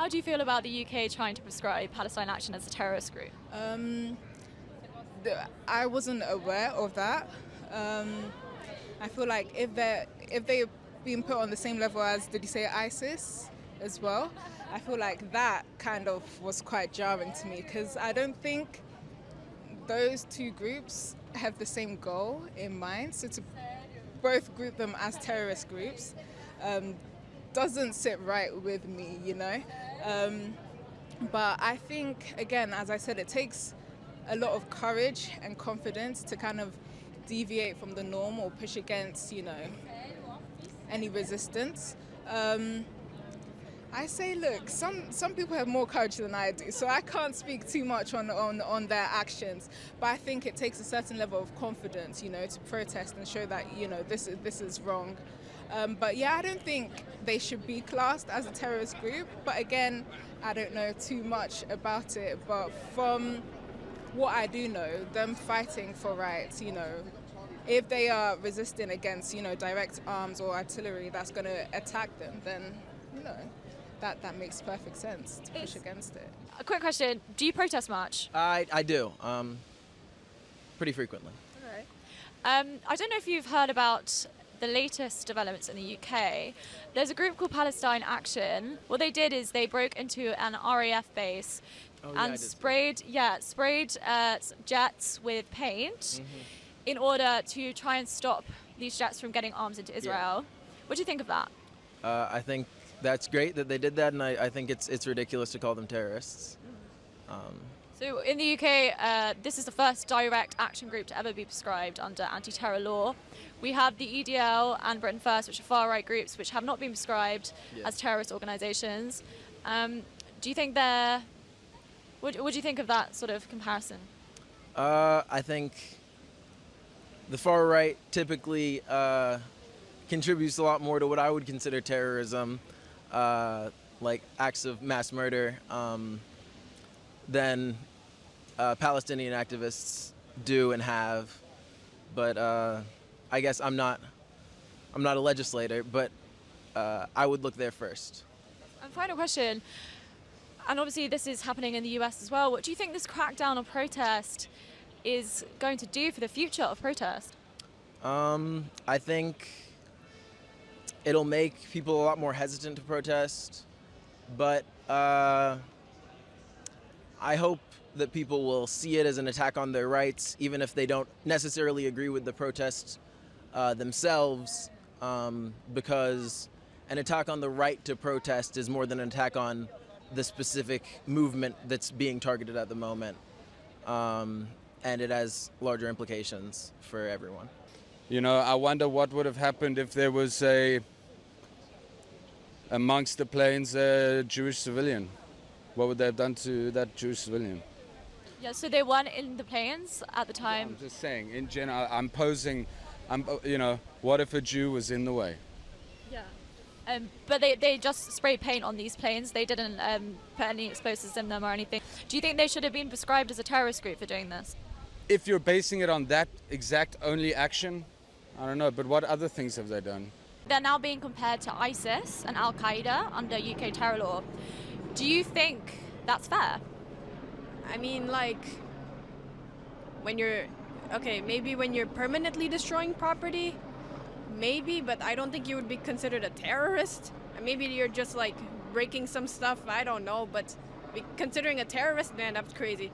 How do you feel about the UK trying to prescribe Palestine Action as a terrorist group? I wasn't aware of that. I feel like if they've been put on the same level as, did you say ISIS as well? I feel like that kind of was quite jarring to me because I don't think those two groups have the same goal in mind. So to both group them as terrorist groups doesn't sit right with me, you know. But I think, again, as I said, it takes a lot of courage and confidence to kind of deviate from the norm or push against, you know, any resistance. I say, look, some people have more courage than I do, so I can't speak too much on their actions. But I think it takes a certain level of confidence, you know, to protest and show that, you know, this is wrong. But yeah, I don't think they should be classed as a terrorist group. But again, I don't know too much about it. But from what I do know, them fighting for rights, you know, if they are resisting against, you know, direct arms or artillery that's going to attack them, then, you know, that makes perfect sense to push against it. A quick question, do you protest much? I do, pretty frequently. All right. I don't know if you've heard about the latest developments in the UK. There's a group called Palestine Action. What they did is they broke into an RAF base and sprayed jets with paint in order to try and stop these jets from getting arms into Israel. What do you think of that? I think that's great that they did that, and I think it's ridiculous to call them terrorists. So in the UK, this is the first direct action group to ever be prescribed under anti-terror law. We have the EDL and Britain First, which are far-right groups which have not been prescribed as terrorist organisations. Do you think what do you think of that sort of comparison? I think the far right typically contributes a lot more to what I would consider terrorism, like acts of mass murder, than Palestinian activists do and have. But I guess I'm not a legislator, but I would look there first. And final question, and obviously this is happening in the US as well. What do you think this crackdown on protest is going to do for the future of protest? I think it'll make people a lot more hesitant to protest, but I hope that people will see it as an attack on their rights, even if they don't necessarily agree with the protest themselves, because an attack on the right to protest is more than an attack on the specific movement that's being targeted at the moment, and it has larger implications for everyone. You know, I wonder what would have happened if there was amongst the planes a Jewish civilian. What would they have done to that Jewish civilian? Yeah, so they weren't in the planes at the time. I'm just saying, in general, you know, what if a Jew was in the way? Yeah. But they just sprayed paint on these planes. They didn't put any explosives in them or anything. Do you think they should have been prescribed as a terrorist group for doing this? If you're basing it on that exact only action, I don't know, but what other things have they done? They're now being compared to ISIS and Al-Qaeda under UK terror law. Do you think that's fair? I mean, like, maybe when you're permanently destroying property, maybe, but I don't think you would be considered a terrorist. Maybe you're just like breaking some stuff, I don't know, but considering a terrorist, man, that's crazy.